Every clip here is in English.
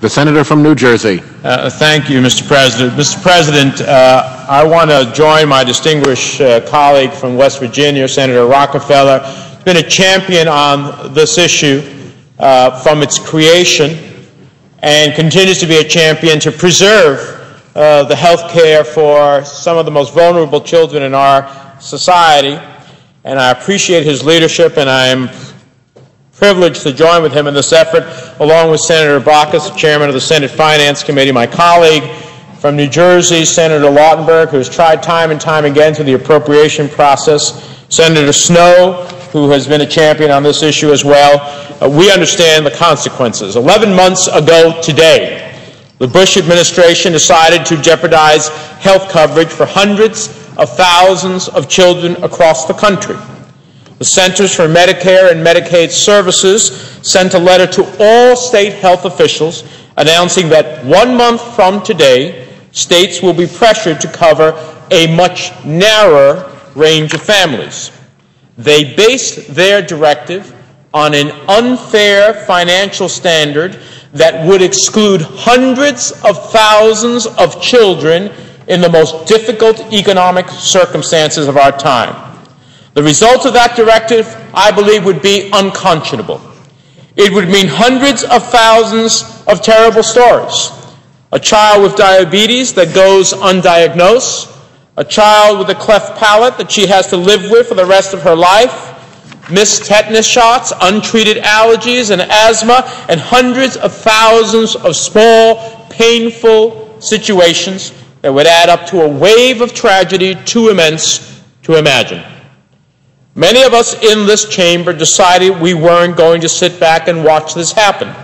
The senator from New Jersey. Thank you, Mr. President. Mr. President, I want to join my distinguished colleague from West Virginia, Senator Rockefeller. He's been a champion on this issue from its creation and continues to be a champion to preserve the health care for some of the most vulnerable children in our society. And I appreciate his leadership, and I am privileged to join with him in this effort, along with Senator Baucus, chairman of the Senate Finance Committee, my colleague from New Jersey, Senator Lautenberg, who has tried time and time again through the appropriation process, Senator Snowe, who has been a champion on this issue as well. We understand the consequences. 11 months ago today, the Bush administration decided to jeopardize health coverage for hundreds of thousands of children across the country. The Centers for Medicare and Medicaid Services sent a letter to all state health officials announcing that 1 month from today, states will be pressured to cover a much narrower range of families. They based their directive on an unfair financial standard that would exclude hundreds of thousands of children in the most difficult economic circumstances of our time. The result of that directive, I believe, would be unconscionable. It would mean hundreds of thousands of terrible stories. A child with diabetes that goes undiagnosed, a child with a cleft palate that she has to live with for the rest of her life, missed tetanus shots, untreated allergies and asthma, and hundreds of thousands of small, painful situations that would add up to a wave of tragedy too immense to imagine. Many of us in this chamber decided we weren't going to sit back and watch this happen.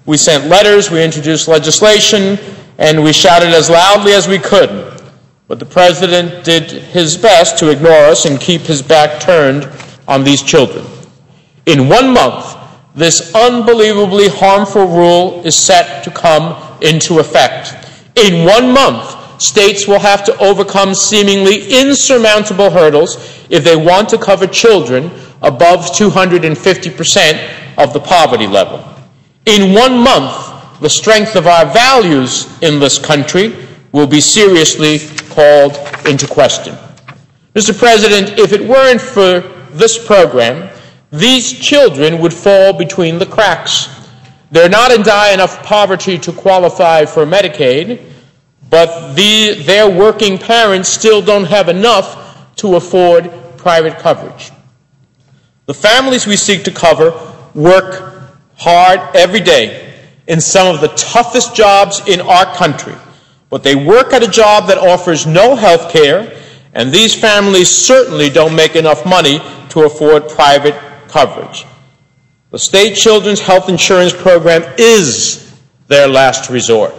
We sent letters, we introduced legislation, and we shouted as loudly as we could. But the President did his best to ignore us and keep his back turned on these children. In 1 month, this unbelievably harmful rule is set to come into effect. In 1 month, states will have to overcome seemingly insurmountable hurdles if they want to cover children above 250% of the poverty level. In 1 month, the strength of our values in this country will be seriously called into question. Mr. President, if it weren't for this program, these children would fall between the cracks. They're not in dire enough poverty to qualify for Medicaid, but their working parents still don't have enough to afford private coverage. The families we seek to cover work hard every day in some of the toughest jobs in our country, but they work at a job that offers no health care, and these families certainly don't make enough money to afford private coverage. The state children's health insurance program is their last resort.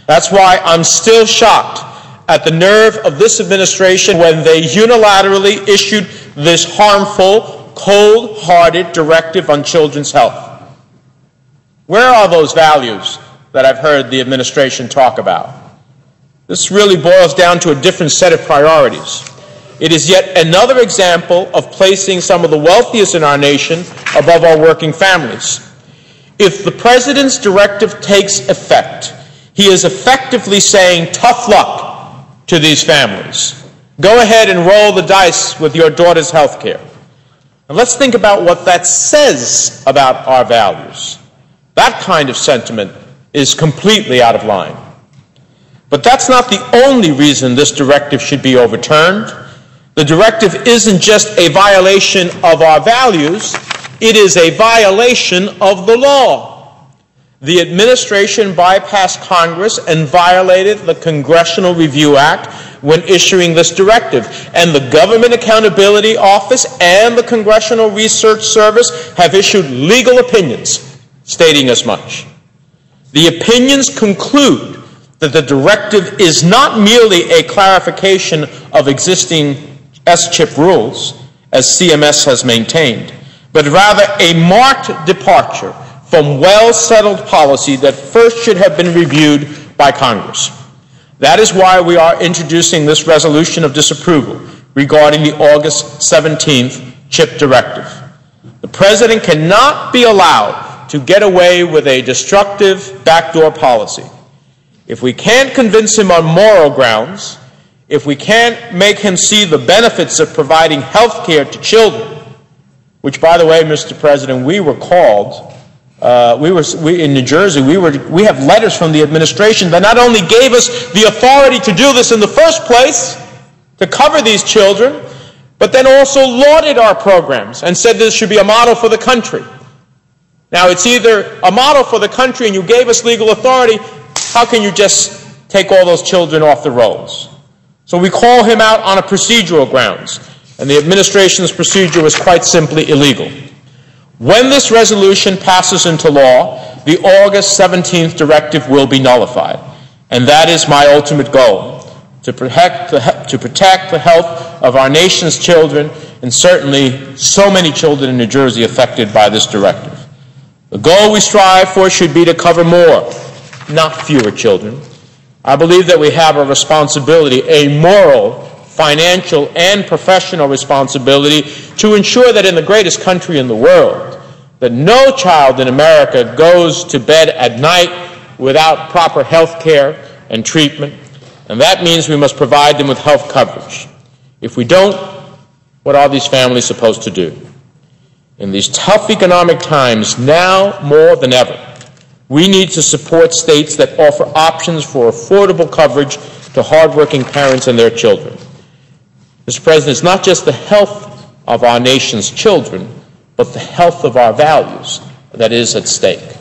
That's why I'm still shocked at the nerve of this administration when they unilaterally issued this harmful, cold-hearted directive on children's health. Where are those values that I've heard the administration talk about? This really boils down to a different set of priorities. It is yet another example of placing some of the wealthiest in our nation above our working families. If the President's directive takes effect, he is effectively saying tough luck to these families. Go ahead and roll the dice with your daughter's health care. And let's think about what that says about our values. That kind of sentiment is completely out of line. But that's not the only reason this directive should be overturned. The directive isn't just a violation of our values, it is a violation of the law. The administration bypassed Congress and violated the Congressional Review Act when issuing this directive, and the Government Accountability Office and the Congressional Research Service have issued legal opinions stating as much. The opinions conclude that the directive is not merely a clarification of existing SCHIP rules, as CMS has maintained, but rather a marked departure from well-settled policy that first should have been reviewed by Congress. That is why we are introducing this resolution of disapproval regarding the August 17th CHIP directive. The President cannot be allowed to get away with a destructive backdoor policy. If we can't convince him on moral grounds, if we can't make him see the benefits of providing health care to children, which, by the way, Mr. President, we were called, in New Jersey, we have letters from the administration that not only gave us the authority to do this in the first place, to cover these children, but then also lauded our programs and said this should be a model for the country. Now, it's either a model for the country and you gave us legal authority, how can you just take all those children off the rolls? So we call him out on a procedural grounds, and the administration's procedure was quite simply illegal. When this resolution passes into law, the August 17th directive will be nullified, and that is my ultimate goal, to protect the health of our nation's children, and certainly so many children in New Jersey affected by this directive. The goal we strive for should be to cover more, not fewer children. I believe that we have a responsibility, a moral, financial, and professional responsibility to ensure that in the greatest country in the world, that no child in America goes to bed at night without proper health care and treatment, and that means we must provide them with health coverage. If we don't, what are these families supposed to do? In these tough economic times, now more than ever, we need to support states that offer options for affordable coverage to hardworking parents and their children. Mr. President, it's not just the health of our nation's children, but the health of our values that is at stake.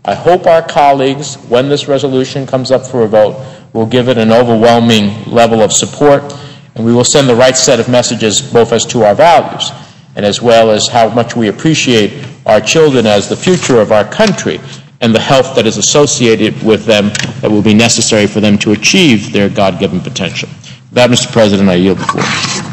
I hope our colleagues, when this resolution comes up for a vote, will give it an overwhelming level of support, and we will send the right set of messages both as to our values and as well as how much we appreciate our children as the future of our country and the health that is associated with them that will be necessary for them to achieve their God-given potential. With that, Mr. President, I yield the floor.